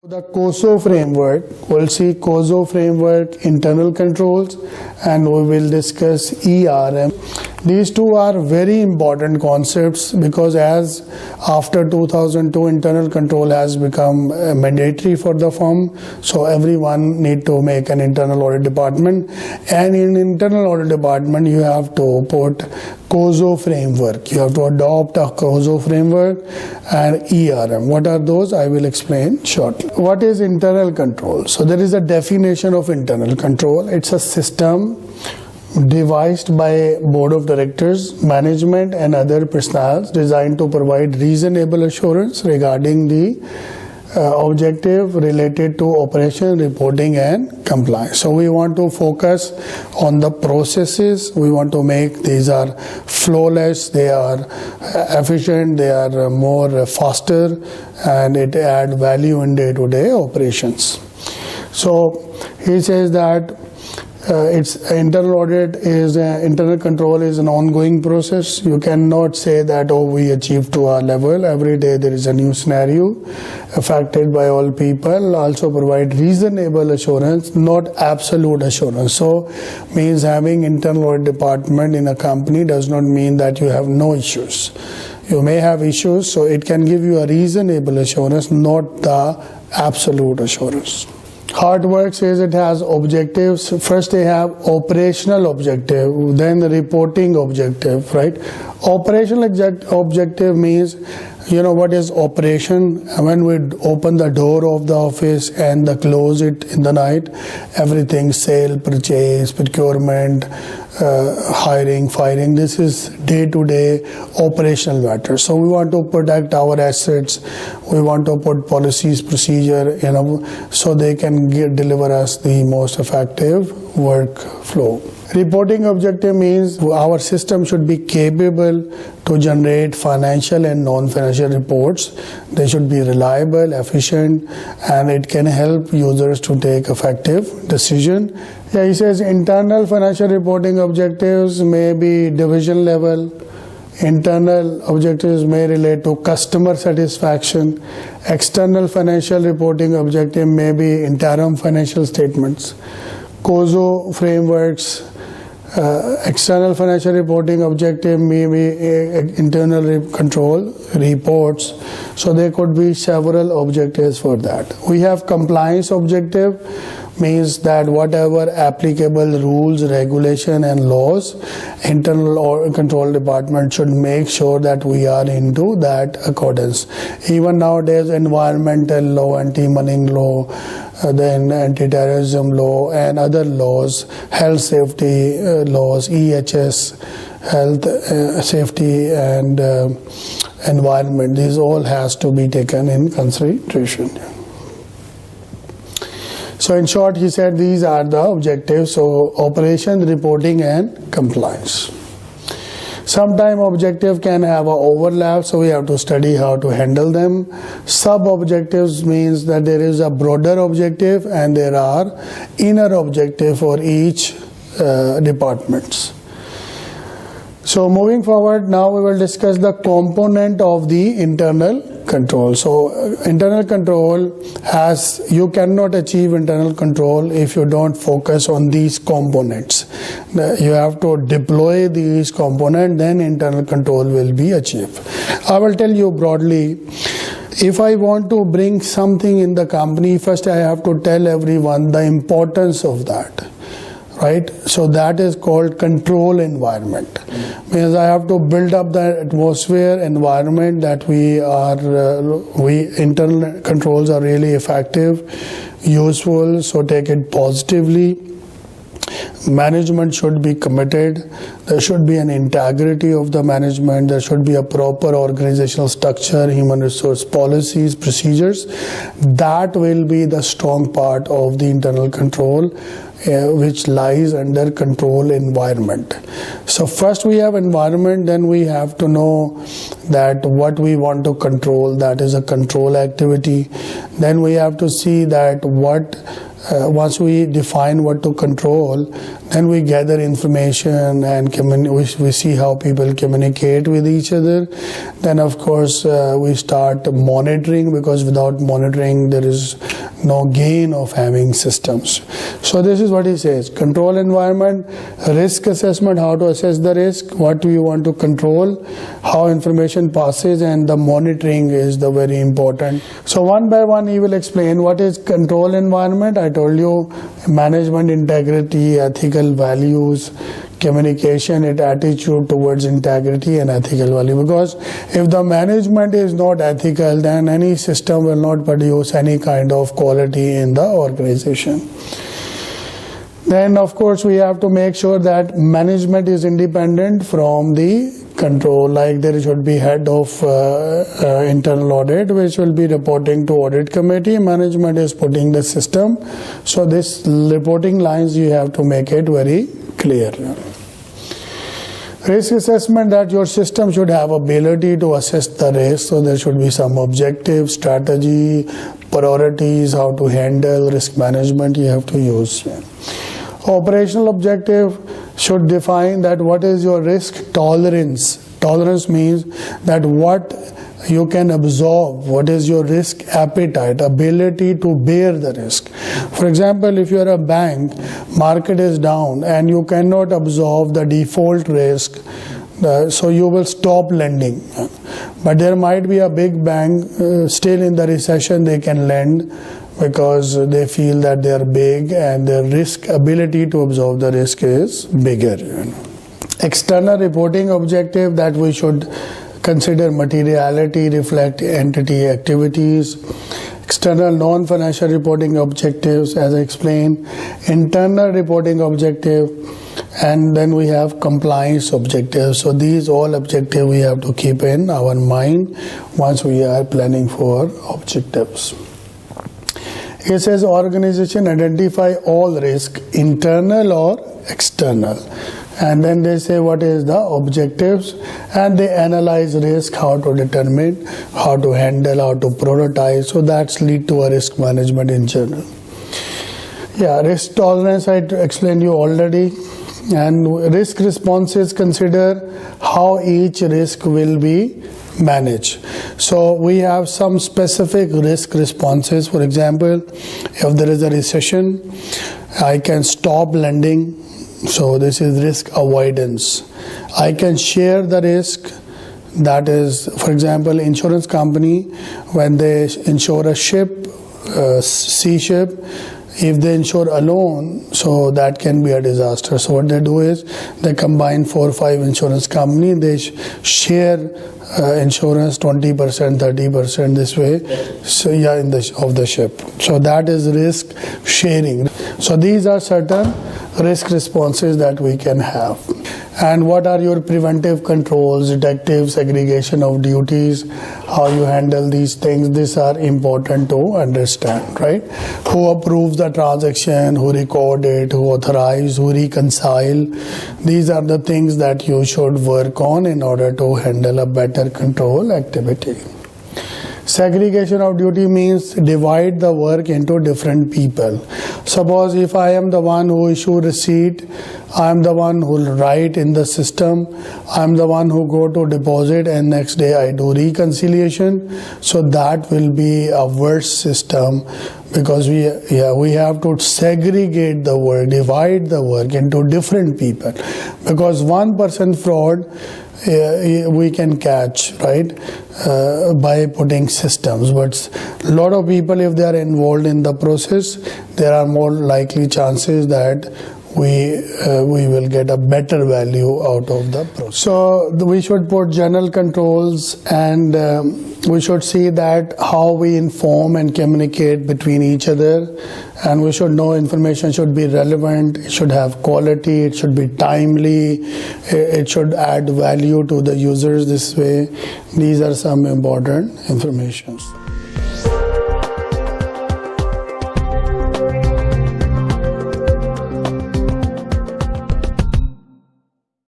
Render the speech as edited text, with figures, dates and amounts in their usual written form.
The COSO framework, we'll see COSO framework, internal controls, and we will discuss ERM. These two are very important concepts because as after 2002 internal control has become mandatory for the firm, so everyone need to make an internal audit department, and in internal audit department you have to put COSO framework. You have to adopt a COSO framework and ERM. What are those? I will explain shortly. What is internal control? So there is a definition of internal control. It's a system devised by board of directors, management and other personnel designed to provide reasonable assurance regarding the objective related to operation, reporting and compliance. So we want to focus on the processes. We want to make these are flawless, they are efficient, they are more faster, and it add value in day-to-day operations. So he says that it's internal audit is internal control is an ongoing process. You cannot say that we achieved to our level. Every day there is a new scenario affected by all people. Also provide reasonable assurance, not absolute assurance. So means having internal audit department in a company does not mean that you have no issues. You may have issues, so it can give you a reasonable assurance, not the absolute assurance. How it works is it has objectives. First they have operational objective, then the reporting objective, right? Operational objective means, you know what is operation? When we open the door of the office and close it in the night, everything, sale, purchase, procurement, hiring, firing, this is day-to-day operational matters. So we want to protect our assets, we want to put policies, procedure, so they can deliver us the most effective workflow. Reporting objective means our system should be capable to generate financial and non-financial reports. They should be reliable, efficient, and it can help users to take effective decision. Yeah, he says internal financial reporting objectives may be division level. Internal objectives may relate to customer satisfaction. External financial reporting objective may be interim financial statements. COSO frameworks, external financial reporting objective may be internal control reports. So there could be several objectives for that. We have compliance objective, means that whatever applicable rules, regulation and laws, internal control department should make sure that we are into that accordance. Even nowadays environmental law, anti-money law, then anti-terrorism law and other laws, health safety laws, EHS, health safety and environment, these all has to be taken in consideration. So in short, he said these are the objectives. So operation, reporting and compliance. Sometimes objective can have an overlap, so we have to study how to handle them. Sub-objectives means that there is a broader objective and there are inner objective for each departments. So moving forward, now we will discuss the component of the internal control. So internal control has, you cannot achieve internal control if you don't focus on these components. You have to deploy these components, then internal control will be achieved. I will tell you broadly, if I want to bring something in the company, first I have to tell everyone the importance of that. Right? So that is called control environment. Means I have to build up the atmosphere, environment that internal controls are really effective, useful, so take it positively. Management should be committed. There should be an integrity of the management. There should be a proper organizational structure, human resource policies, procedures. That will be the strong part of the internal control, which lies under control environment. So first we have environment, then we have to know that what we want to control, that is a control activity. Then we have to see that once we define what to control, then we gather information and we see how people communicate with each other. Then of course we start monitoring, because without monitoring there is no gain of having systems. So this is what he says: control environment, risk assessment, how to assess the risk, what we want to control, how information passes, and the monitoring is the very important. So one by one he will explain what is control environment. I told you management integrity, ethical values, communication, its attitude towards integrity and ethical value. Because if the management is not ethical, then any system will not produce any kind of quality in the organization. Then of course we have to make sure that management is independent from the control. Like there should be head of internal audit which will be reporting to audit committee. Management is putting the system. So this reporting lines you have to make it very clear. Risk assessment, that your system should have ability to assess the risk. So there should be some objective, strategy, priorities, how to handle risk management you have to use. Operational objective should define that what is your risk tolerance. Tolerance means that what you can absorb, what is your risk appetite, ability to bear the risk. For example, if you are a bank, market is down and you cannot absorb the default risk, so you will stop lending. But there might be a big bank still in the recession, they can lend because they feel that they are big and their risk ability to absorb the risk is bigger. External reporting objective, that we should consider materiality, reflect entity activities. External non-financial reporting objectives, as I explained. Internal reporting objective, and then we have compliance objectives. So these all objectives we have to keep in our mind once we are planning for objectives. It says organization identify all risk, internal or external. And then they say what is the objectives, and they analyze risk, how to determine, how to handle, how to prioritize. So that's lead to a risk management in general. Yeah, risk tolerance I explained you already. And risk responses consider how each risk will be managed. So we have some specific risk responses. For example, if there is a recession, I can stop lending. So this is risk avoidance. I can share the risk. That is, for example, insurance company, when they insure a ship, sea ship, if they insure alone, so that can be a disaster. So what they do is they combine 4 or 5 insurance company, they share insurance 20%, 30% this way. So yeah, of the ship. So that is risk sharing. So these are certain risk responses that we can have. And what are your preventive controls, detective segregation of duties, how you handle these things? These are important to understand, right? Who approves the transaction, who record it, who authorize, who reconcile. These are the things that you should work on in order to handle a better control activity. Segregation of duty means divide the work into different people. Suppose if I am the one who issue receipt, I am the one who will write in the system, I am the one who go to deposit, and next day I do reconciliation. So that will be a worse system, because we have to segregate the work, divide the work into different people, because 1% fraud we can catch, right, by putting systems. But a lot of people, if they are involved in the process, there are more likely chances that we will get a better value out of the process. So we should put general controls, and we should see that how we inform and communicate between each other, and we should know information should be relevant, it should have quality, it should be timely, it should add value to the users this way. These are some important informations.